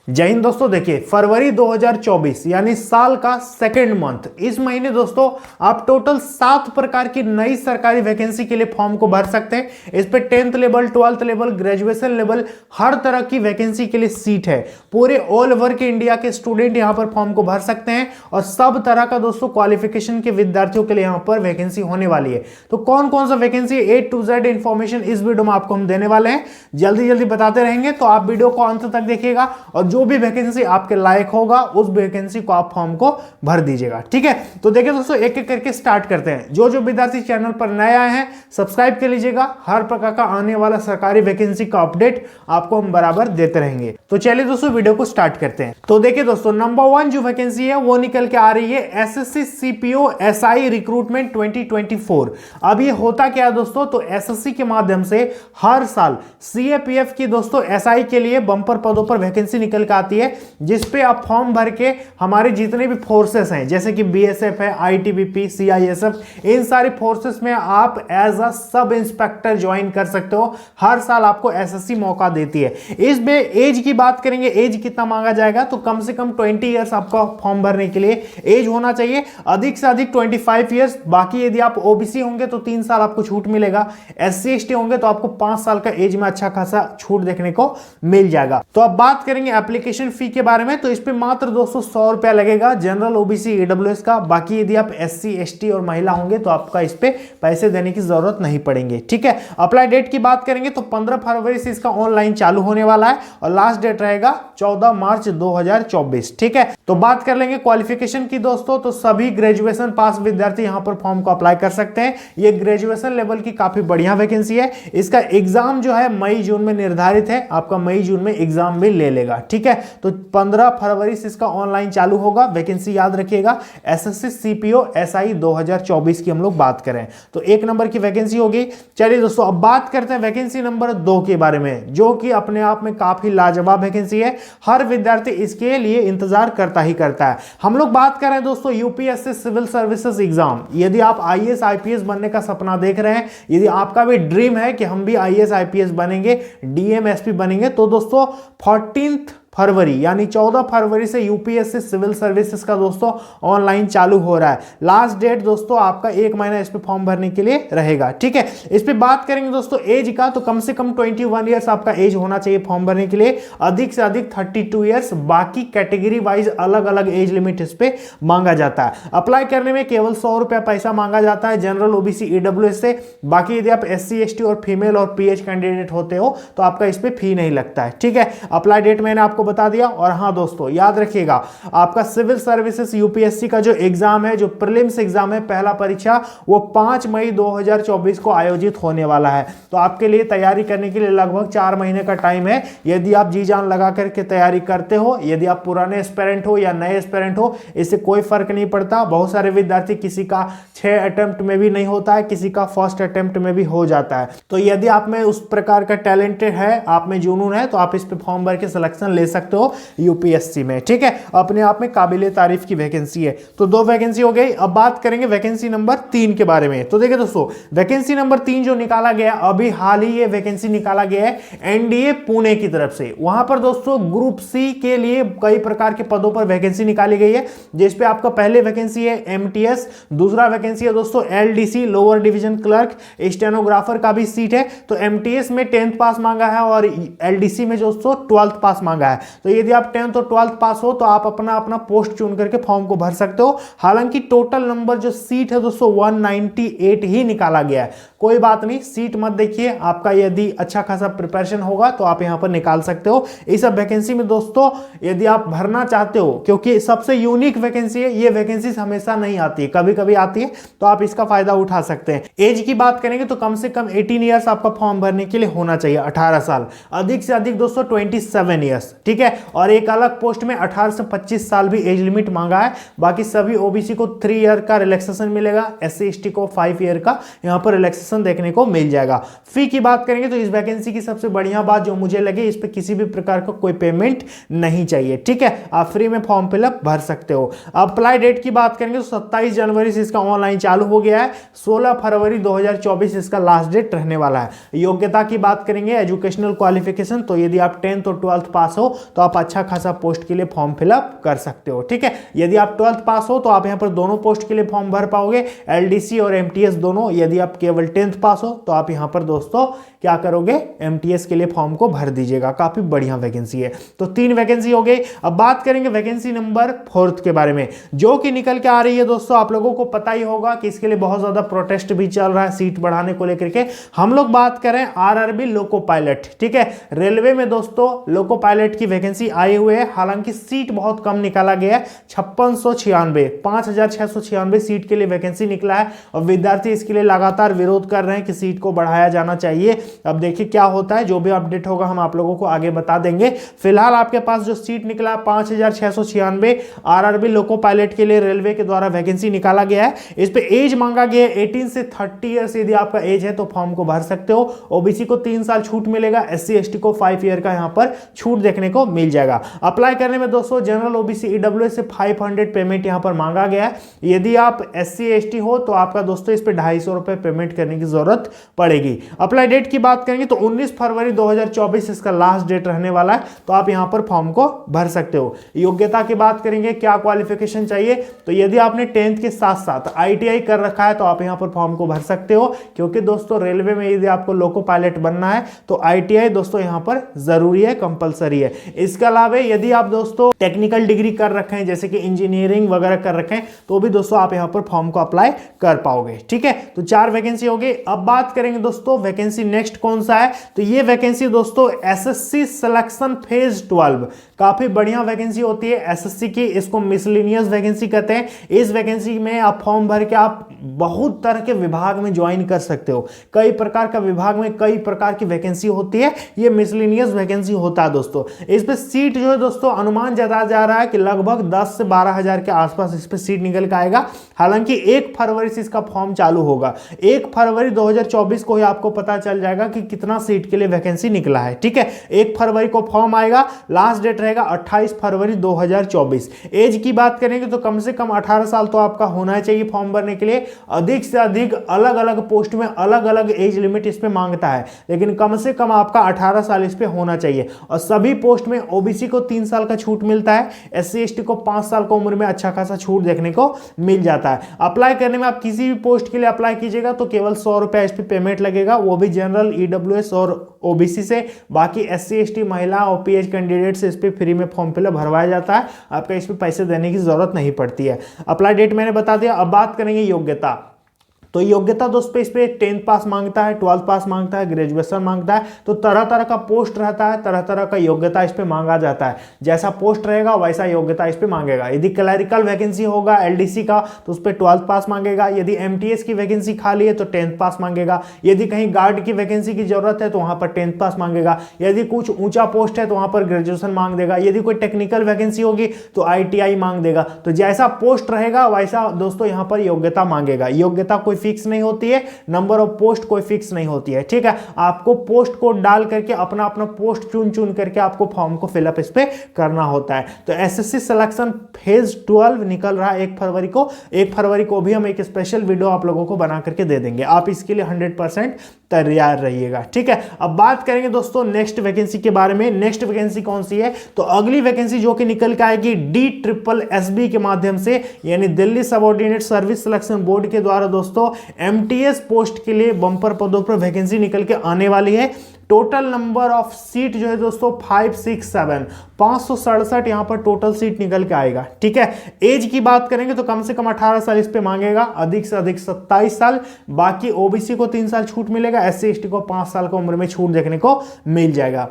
जय हिंद दोस्तों। देखिए फरवरी 2024 यानी साल का सेकेंड मंथ, इस महीने दोस्तों आप टोटल 7 प्रकार की नई सरकारी वैकेंसी के लिए फॉर्म को भर सकते हैं। इस पे 10th level, 12th level, graduation level, हर तरह की वैकेंसी के लिए सीट है। पूरे ऑल ओवर के इंडिया के स्टूडेंट यहां पर फॉर्म को भर सकते हैं और सब तरह का दोस्तों क्वालिफिकेशन के विद्यार्थियों के लिए यहां पर वैकेंसी होने वाली है। तो कौन कौन सा vacancy A to Z information इस वीडियो में आपको हम देने वाले हैं, जल्दी जल्दी बताते रहेंगे। तो आप वीडियो को अंत तक देखिएगा और जो भी वैकेंसी आपके लायक होगा उस वैकेंसी को आप फॉर्म को भर दीजिएगा, ठीक है। तो देखिए दोस्तों एक एक करके स्टार्ट करते हैं। जो जो विद्यार्थी चैनल पर नए आए हैं सब्सक्राइब कर लीजिएगा, हर प्रकार का आने वाला सरकारी वैकेंसी का अपडेट आपको हम बराबर देते रहेंगे। तो चलिए दोस्तों वीडियो को स्टार्ट करते हैं। तो देखिए दोस्तों नंबर 1 जो वैकेंसी है वो निकल के आ रही है एसएससी सीपीओ एसआई रिक्रूटमेंट 2024। अब ये होता क्या है दोस्तों, तो एसएससी के माध्यम से हर साल सीएपीएफ की दोस्तों एसआई के लिए बंपर पदों पर वैकेंसी निकल के आती है, जिसपे आप फॉर्म भर के हमारे जितने भी फोर्सेस हैं जैसे कि बीएसएफ है, आईटीबीपी, सीआईएसएफ, इन सारी फोर्सेस में आप as a sub inspector join कर सकते हो। हर साल आपको एसएससी मौका देती है। इसमें एज की बात करेंगे, एज कितना मांगा जाएगा, तो कम से कम 20 ईयर्स आपका फॉर्म भरने के लिए एज होना चाहिए, अधिक से अधिक 25 ईयर्स। बाकी यदि आप ओबीसी होंगे तो 3 साल आपको छूट मिलेगा, एससी एसटी होंगे तो आपको 5 साल का एज में अच्छा खासा छूट देखने को मिल जाएगा। तो अब बात करेंगे एप्लीकेशन फी के बारे में, तो इस पे मात्र दोस्तों 100 रुपया लगेगा जनरल, ओबीसी, ईडब्ल्यूएस का। बाकी यदि आप एससी एसटी और महिला होंगे तो आपका इस पे पैसे देने की जरूरत नहीं पड़ेंगे, ठीक है। अप्लाई डेट की बात करेंगे तो 15 फरवरी से इसका ऑनलाइन चालू होने वाला है और लास्ट डेट रहेगा 14 मार्च 2024, ठीक है। तो बात कर लेंगे क्वालिफिकेशन की दोस्तों, तो सभी ग्रेजुएशन पास विद्यार्थी यहां पर फॉर्म को अप्लाई कर सकते हैं। ये ग्रेजुएशन लेवल की काफी बढ़िया वैकेंसी है। इसका एग्जाम जो है मई जून में निर्धारित है, आपका मई जून में एग्जाम भी ले लेगा, ठीक है। तो 15 फरवरी से इसका ऑनलाइन चालू होगा। वैकेंसी याद रखिएगा एसएससी सीपीओ एसआई 2024 की हम लोग बात करें तो 1 नंबर की वैकेंसी होगी। चलिए दोस्तों अब बात करते हैं वैकेंसी नंबर 2 के बारे में, जो कि अपने आप में काफी लाजवाब वैकेंसी है। हर विद्यार्थी इसके लिए इंतजार करता ही करता है। हम लोग बात कर रहे हैं दोस्तों यूपीएससी सिविल सर्विसेज एग्जाम। यदि आप आईएएस आईपीएस बनने का सपना देख रहे हैं, यदि आपका भी ड्रीम है कि हम भी आईएएस आईपीएस बनेंगे, डीएम एसपी बनेंगे, तो दोस्तों 14 फरवरी यानी 14 फरवरी से यूपीएससी सिविल सर्विसेज का दोस्तों ऑनलाइन चालू हो रहा है। लास्ट डेट दोस्तों आपका 1 महीना इस पे फॉर्म भरने के लिए रहेगा, ठीक है। इस पे बात करेंगे दोस्तों एज का, तो कम से कम 21 ईयर्स आपका एज होना चाहिए फॉर्म भरने के लिए, अधिक से अधिक 32 ईयर्स। बाकी कैटेगरी वाइज अलग अलग एज लिमिट इस पे मांगा जाता है। अप्लाई करने में केवल 100 रुपया पैसा मांगा जाता है जनरल, ओबीसी, ईडब्ल्यूएस से। बाकी यदि आप एससी एसटी और फीमेल और पीएच कैंडिडेट होते हो तो आपका इस पे फी नहीं लगता है, ठीक है। अप्लाई डेट मैंने आपको बता दिया। और हां दोस्तों याद रखिएगा आपका सिविल सर्विसेज यूपीएससी का जो एग्जाम है, जो प्रीलिम्स एग्जाम है, पहला परीक्षा, वो 5 मई 2024 को आयोजित होने वाला है। तो आपके लिए तैयारी करने के लिए लगभग 4 महीने का टाइम है। यदि आप जी जान लगा करके तैयारी करते हो, यदि आप पुराने एस्पिरेंट हो या नए एस्पिरेंट हो, इससे कोई फर्क नहीं पड़ता। बहुत सारे विद्यार्थी किसी का 6 अटेम्प्ट में भी नहीं होता है, किसी का फर्स्ट अटेम्प्ट में भी हो जाता है। तो यदि आप में उस प्रकार का टैलेंटेड है, आप में जुनून है, तो आप इस पे फॉर्म भर के सिलेक्शन ले सकते हो यूपीएससी में, ठीक है। अपने आप में काबिले तारीफ की वैकेंसी है। तो 2 वैकेंसी हो गई। अब बात करेंगे वैकेंसी नंबर 3 के बारे में। तो देखिए दोस्तों वैकेंसी नंबर 3 जो निकाला गया, अभी हाल ही ये वैकेंसी निकाला गया है एनडीए पुणे की तरफ से। वहां पर दोस्तों ग्रुप सी के लिए कई प्रकार के पदों पर वैकेंसी निकाली गई है, जिसपे आपका पहले वैकेंसी है एमटीएस, दूसरा वैकेंसी है दोस्तों LDC lower division clerk, stenographer का भी सीट है। तो एमटीएस में 10th पास मांगा है और एलडीसी में दोस्तों 12th पास मांगा है। तो यदि आप 10th और 12th पास हो तो आप अपना अपना पोस्ट चुन करके फॉर्म को भर सकते हो। हालांकि टोटल नंबर जो सीट है दोस्तों 198 ही निकाला गया है। कोई बात नहीं, सीट मत देखिए, आपका यदि अच्छा खासा प्रिपरेशन होगा तो आप यहां पर निकाल सकते हो। इस वैकेंसी में दोस्तों यदि आप भरना चाहते हो, क्योंकि सबसे यूनिक वैकेंसी है, ये वैकेंसी हमेशा नहीं आती है, कभी कभी आती है, तो आप इसका फायदा उठा सकते हैं। एज की बात करेंगे तो कम से कम 18 ईयर्स आपका फॉर्म भरने के लिए होना चाहिए, 18 साल, अधिक से अधिक दोस्तों 27 ईयर्स, ठीक है। और एक अलग पोस्ट में 18 से 25 साल भी एज लिमिट मांगा है। बाकी सभी ओबीसी को 3 ईयर का रिलैक्सेशन मिलेगा, एससी एसटी को 5 ईयर का यहां पर रिलैक्सेशन देखने को मिल जाएगा। फी की बात करेंगे तो इस वैकेंसी की सबसे बढ़िया बात जो मुझे लगे, इस पे किसी भी प्रकार का कोई पेमेंट नहीं चाहिए, ठीक है। आप फ्री में फॉर्म फिलअप भर सकते हो। अप्लाई डेट की बात करेंगे तो 27 जनवरी से इसका ऑनलाइन चालू हो गया है, 16 फरवरी 2024 इसका लास्ट डेट रहने वाला है। योग्यता की बात करेंगे, एजुकेशनल क्वालिफिकेशन, तो यदि आप 10th और 12th पास हो तो आप अच्छा खासा पोस्ट के लिए फॉर्म फिलअप कर सकते हो। ठीक है, यदि आप 12th पास हो तो आप यहाँ पर दोनों पोस्ट के लिए फॉर्म भर पाओगे, एलडीसी और एमटीएस दोनों। यदि आप केवल 10th पास हो तो आप यहाँ पर दोस्तों क्या करोगे, एमटीएस के लिए फॉर्म को भर दीजिएगा। काफी बढ़िया वैकेंसी है। तो 3 वैकेंसी हो गई। अब बात करेंगे वैकेंसी नंबर 4 के बारे में, जो कि निकल के आ रही है दोस्तों। आप लोगों को पता ही होगा कि इसके लिए बहुत ज्यादा प्रोटेस्ट भी चल रहा है सीट बढ़ाने को लेकर के। हम लोग बात करें आरआरबी लोको पायलट। ठीक है, रेलवे में दोस्तों लोको पायलट की वैकेंसी आई हुई है। हालांकि सीट बहुत कम निकाला गया है, 5696, 5696 सीट के लिए वैकेंसी निकला है और विद्यार्थी इसके लिए लगातार विरोध कर रहे हैं कि सीट को बढ़ाया जाना चाहिए। अब देखिए क्या होता है, जो भी अपडेट होगा हम आप लोगों को आगे बता देंगे। फिलहाल आपके पास जो सीट निकला 5696 आरआरबी लोको पायलट के लिए रेलवे के द्वारा वैकेंसी निकाला गया है। इस पे एज मांगा गया है 18 से 30 ईयर्स। यदि आपका एज है तो फॉर्म को भर सकते हो। ओबीसी को 3 साल छूट मिलेगा, एससी एसटी को 5 ईयर का यहां पर छूट देखने को मिल जाएगा। अप्लाई करने में दोस्तों जनरल ओबीसी ईडब्ल्यूएस से 500 पेमेंट यहां पर मांगा गया है। यदि आप एससी एसटी हो तो आपका दोस्तों इस पे 250 रुपए पेमेंट करने की जरूरत पड़ेगी। अप्लाई डेट की बात करेंगे तो 19 फरवरी 2024 इसका लास्ट डेट रहने वाला है, तो आप यहां पर फॉर्म को भर सकते हो। योग्यता की बात करेंगे, क्या क्वालिफिकेशन चाहिए, तो यदि आपने 10th के साथ साथ आईटीआई कर रखा है तो आप यहां पर फॉर्म को भर सकते हो। क्योंकि दोस्तों रेलवे में यदि आपको लोको पायलट बनना है तो आईटीआई दोस्तों यहां पर जरूरी है, कंपलसरी है। इसके अलावा यदि आप दोस्तों टेक्निकल डिग्री कर रखे हैं, जैसे कि इंजीनियरिंग वगैरह कर रखे हैं, तो भी दोस्तों आप यहां पर फॉर्म को अप्लाई कर पाओगे। ठीक है, तो 4 वैकेंसी हो गई। अब बात करेंगे दोस्तों वैकेंसी नेक्स्ट कौन सा है, तो ये वैकेंसी दोस्तों एसएससी सिलेक्शन फेज 12। काफी बढ़िया वैकेंसी होती है एसएससी की, इसको मिसलेनियस वैकेंसी कहते हैं। इस वैकेंसी में आप फॉर्म भर के आप बहुत तरह के विभाग में ज्वाइन कर सकते हो। कई प्रकार का विभाग में कई प्रकार की वैकेंसी होती है, ये मिसलेनियस वैकेंसी होता है दोस्तों। इस पे सीट जो है दोस्तों अनुमान जताया जा रहा है कि लगभग 10 से 12 हजार के आसपास इस पे सीट निकल के आएगा। हालांकि 1 फरवरी से इसका फॉर्म चालू होगा। 1 फरवरी 2024 को ही आपको पता चल जाएगा कि कितना सीट के लिए वैकेंसी निकला है। ठीक है, 1 फरवरी को फॉर्म आएगा, लास्ट डेट रहेगा 28 फरवरी 2024। एज की बात करेंगे तो कम से कम 18 साल तो आपका होना चाहिए फॉर्म भरने के लिए। अधिक से अधिक अलग अलग पोस्ट में अलग अलग एज लिमिट इस पे मांगता है, लेकिन कम से कम आपका 18 साल इस पे होना चाहिए। और सभी पोस्ट में ओबीसी को 3 साल का छूट मिलता है, एससी एसटी को 5 साल की उम्र में अच्छा खासा छूट देखने को मिल जाता है। अप्लाई करने में आप किसी भी पोस्ट के लिए अप्लाई कीजिएगा तो केवल 100 रुपए इस पे पेमेंट लगेगा, वो भी जनरल ईडब्ल्यूएस और ओबीसी से। बाकी एससी एसटी महिला और पीएच कैंडिडेट से इस पे फ्री में फॉर्म फिलअप भरवाया जाता है, आपका इस पे पैसे देने की जरूरत नहीं पड़ती है। अप्लाई डेट मैंने बता दिया। अब बात करेंगे योग्यता। तो योग्यता दोस्तों इस पे 10th पास मांगता है, 12th पास मांगता है, ग्रेजुएशन मांगता है। तो तरह तरह का पोस्ट रहता है, तरह तरह का योग्यता इस पे मांगा जाता है। जैसा पोस्ट रहेगा वैसा योग्यता इस पे मांगेगा। यदि क्लरिकल वैकेंसी होगा एलडीसी का तो उस पर 12th पास मांगेगा। यदि एमटीएस की वैकेंसी खाली है तो 10th पास मांगेगा। यदि कहीं गार्ड की वैकेंसी की जरूरत है तो वहां पर 10th पास मांगेगा। यदि कुछ ऊंचा पोस्ट है तो वहां पर ग्रेजुएशन मांग देगा। यदि कोई टेक्निकल वैकेंसी होगी तो आईटीआई मांग देगा। तो जैसा पोस्ट रहेगा वैसा दोस्तों यहां पर योग्यता मांगेगा। योग्यता कोई फिक्स नहीं होती है, नंबर ऑफ पोस्ट कोई फिक्स नहीं होती है। ठीक है, आपको पोस्ट कोड डाल करके अपना अपना पोस्ट चुन चुन करके आपको फॉर्म को फिलअप इस पे करना होता है। तो एसएससी सिलेक्शन फेज 12 निकल रहा है 1 फरवरी को। 1 फरवरी को भी हम एक स्पेशल वीडियो आप लोगों को बना करके दे देंगे, आप इसके लिए 100% तैयार रहिएगा। ठीक है, अब बात करेंगे दोस्तों नेक्स्ट वैकेंसी के बारे में। नेक्स्ट वैकेंसी कौन सी है, तो अगली वैकेंसी जो कि निकल के आएगी DSSB के माध्यम से, यानी Delhi subordinate service selection board के द्वारा दोस्तों एमटीएस पोस्ट के लिए बंपर पदों पर वैकेंसी निकल के आने वाली है। टोटल नंबर ऑफ सीट जो है दोस्तों 567 567 यहां पर टोटल सीट निकल के आएगा। ठीक है, एज की बात करेंगे तो कम से कम 18 साल इस पे मांगेगा, अधिक से अधिक 27 साल। बाकी ओबीसी को 3 साल छूट मिलेगा, एससी एसटी को 5 साल की उम्र में छूट देखने को मिल जाएगा।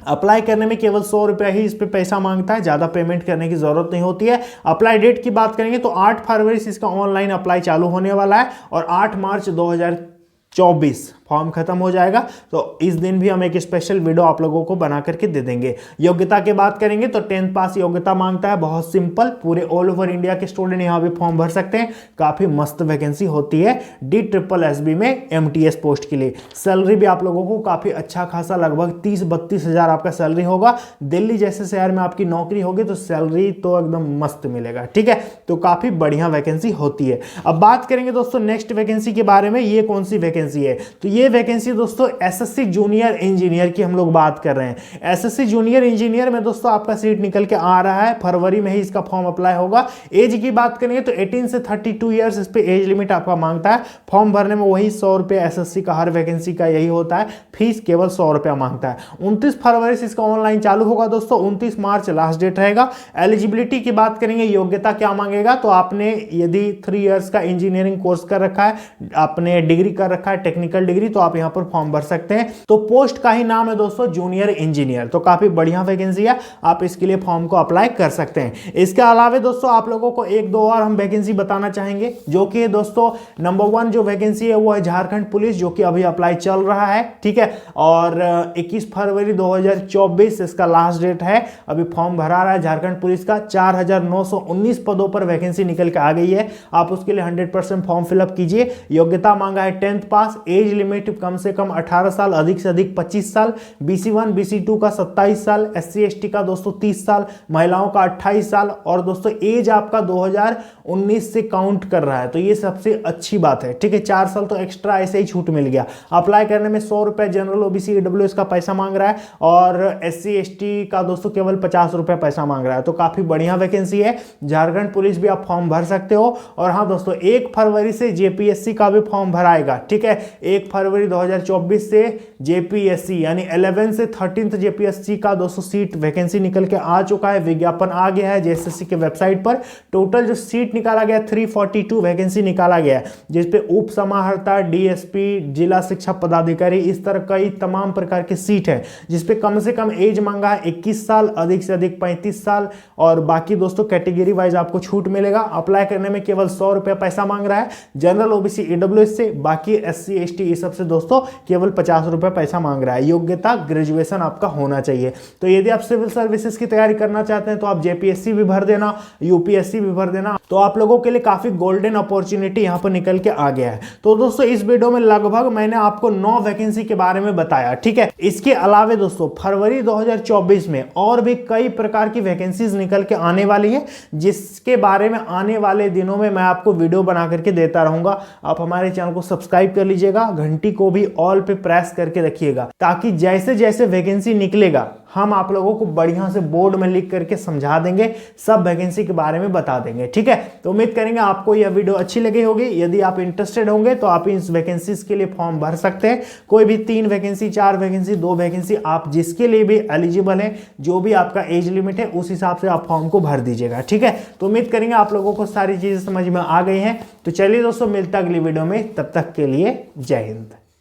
अप्लाई करने में केवल 100 रुपया ही इस पे पैसा मांगता है, ज्यादा पेमेंट करने की जरूरत नहीं होती है। अप्लाई डेट की बात करेंगे तो 8 फरवरी से इसका ऑनलाइन अप्लाई चालू होने वाला है और 8 मार्च 2024 फॉर्म खत्म हो जाएगा। तो इस दिन भी हम एक स्पेशल वीडियो आप लोगों को बना करके दे देंगे। योग्यता की बात करेंगे तो 10th पास योग्यता मांगता है, बहुत सिंपल। पूरे ऑल ओवर इंडिया के स्टूडेंट यहाँ भी फॉर्म भर सकते हैं। काफी मस्त वैकेंसी होती है DSSB में एमटीएस पोस्ट के लिए। सैलरी भी आप लोगों को काफी अच्छा खासा लगभग 30-32 हजार आपका सैलरी होगा। दिल्ली जैसे शहर में आपकी नौकरी होगी तो सैलरी तो एकदम मस्त मिलेगा। ठीक है, तो काफी बढ़िया वैकेंसी होती है। अब बात करेंगे दोस्तों नेक्स्ट वैकेंसी के बारे में। ये कौन सी वैकेंसी वैकेंसी है। तो ये वैकेंसी दोस्तों एसएससी जूनियर इंजीनियर की हम लोग बात कर रहे हैं। एसएससी जूनियर इंजीनियर में दोस्तों आपका सीट निकल के आ रहा है, फरवरी में ही इसका फॉर्म अप्लाई होगा। एज की बात करेंगे तो 18 से 32 ईयर्स इस पे एज लिमिट आपका मांगता है। फॉर्म भरने में वही 100 रुपये एसएससी का हर वैकेंसी का यही होता है, फीस केवल 100 रुपया मांगता है। 29 फरवरी से इसका ऑनलाइन चालू होगा दोस्तों, 29 मार्च लास्ट डेट रहेगा। एलिजिबिलिटी की बात करेंगे, योग्यता क्या मांगेगा, तो आपने यदि 3 इयर्स का इंजीनियरिंग कोर्स कर रखा है, आपने डिग्री कर रखा है टेक्निकल डिग्री, तो आप यहां पर फॉर्म भर सकते हैं। तो पोस्ट का ही नाम है दोस्तों जूनियर इंजीनियर, तो काफी बढ़िया वैकेंसी है, आप इसके लिए फॉर्म को अप्लाई कर सकते हैं। इसके अलावा दोस्तों आप लोगों को एक दो और हम वैकेंसी बताना चाहेंगे, जो कि दोस्तों नंबर 1 जो वैकेंसी है वो है झारखंड पुलिस, जो कि अभी अप्लाई चल रहा है, ठीक है। और 21 फरवरी 2024 इसका लास्ट डेट है, अभी फॉर्म भरा रहा है झारखंड पुलिस का। 4919 पदों पर वैकेंसी निकल के आ गई है, आप उसके लिए 100% फॉर्म फिलअप कीजिए। योग्यता मांगा है 10th पास, एज लिमिट कम से कम 18 साल, अधिक से अधिक 25 साल, BC1 BC2 का 27 साल, SC ST का दोस्तों 30 साल, महिलाओं का 28 साल, और दोस्तों एज आपका 2019 से काउंट कर रहा है, तो ये सबसे अच्छी बात है, ठीक है। 4 साल तो एक्स्ट्रा ऐसे ही छूट मिल गया। अप्लाई करने में 100 रुपए जनरल OBC EWS का पैसा मांग रहा है, और SC ST का दोस्तों केवल 50 रुपए पैसा मांग रहा है, तो काफी बढ़िया वैकेंसी है। झारखंड पुलिस भी आप फॉर्म भर सकते हो। और हाँ दोस्तों, 1 फरवरी से JPSC का भी फॉर्म भराएगा, ठीक है। 1 फरवरी 2024 से JPSC यानी 11 से 13 JPSC का दोस्तों सीट वैकेंसी निकल के आ चुका है, विज्ञापन आ गया है JSSC के वेबसाइट पर। टोटल जो सीट निकाला गया 342 वैकेंसी निकाला गया है, जिसपे उप समाहर्ता, DSP, जिला शिक्षा पदाधिकारी, इस तरह कई तमाम प्रकार की सीट है, जिसपे कम से कम एज मांगा है 21 साल, अधिक से अधिक 35 साल, और बाकी दोस्तों कैटेगरी वाइज आपको छूट मिलेगा। अप्लाई करने में केवल 100 रुपया पैसा मांग रहा है जनरल OBC EWS से, बाकी SC ST ये सबसे दोस्तों केवल 50 रुपया पैसा मांग रहा है। योग्यता ग्रेजुएशन आपका होना चाहिए। तो यदि आप सिविल सर्विसेज की तैयारी करना चाहते हैं तो आप JPSC भी भर देना, UPSC भी भर देना, तो आप लोगों के लिए काफी गोल्डन अपॉर्चुनिटी यहां पर निकल के आ गया है। तो दोस्तों इस वीडियो में लगभग मैंने आपको 9 वैकेंसी के बारे में बताया, ठीक है। इसके अलावा दोस्तों फरवरी 2024 में और भी कई प्रकार की वैकेंसीज निकल के आने वाली है, जिसके बारे में आने वाले दिनों में मैं आपको वीडियो बना करके देता रहूंगा। आप हमारे चैनल को सब्सक्राइब कर लीजिएगा, घंटी को भी ऑल पे प्रेस करके रखिएगा, ताकि जैसे जैसे वैकेंसी निकलेगा हम आप लोगों को बढ़िया से बोर्ड में लिख करके समझा देंगे, सब वैकेंसी के बारे में बता देंगे, ठीक है। तो उम्मीद करेंगे आपको यह वीडियो अच्छी लगी होगी। यदि आप इंटरेस्टेड होंगे तो आप इस वैकेंसीज के लिए फॉर्म भर सकते हैं। कोई भी 3 वैकेंसी, 4 वैकेंसी, 2 वैकेंसी, आप जिसके लिए भी एलिजिबल है, जो भी आपका एज लिमिट है उस हिसाब से आप फॉर्म को भर दीजिएगा, ठीक है। तो उम्मीद करेंगे आप लोगों को सारी चीजें समझ में आ गई हैं। तो चलिए दोस्तों, मिलता अगली वीडियो में, तब तक के लिए जय हिंद।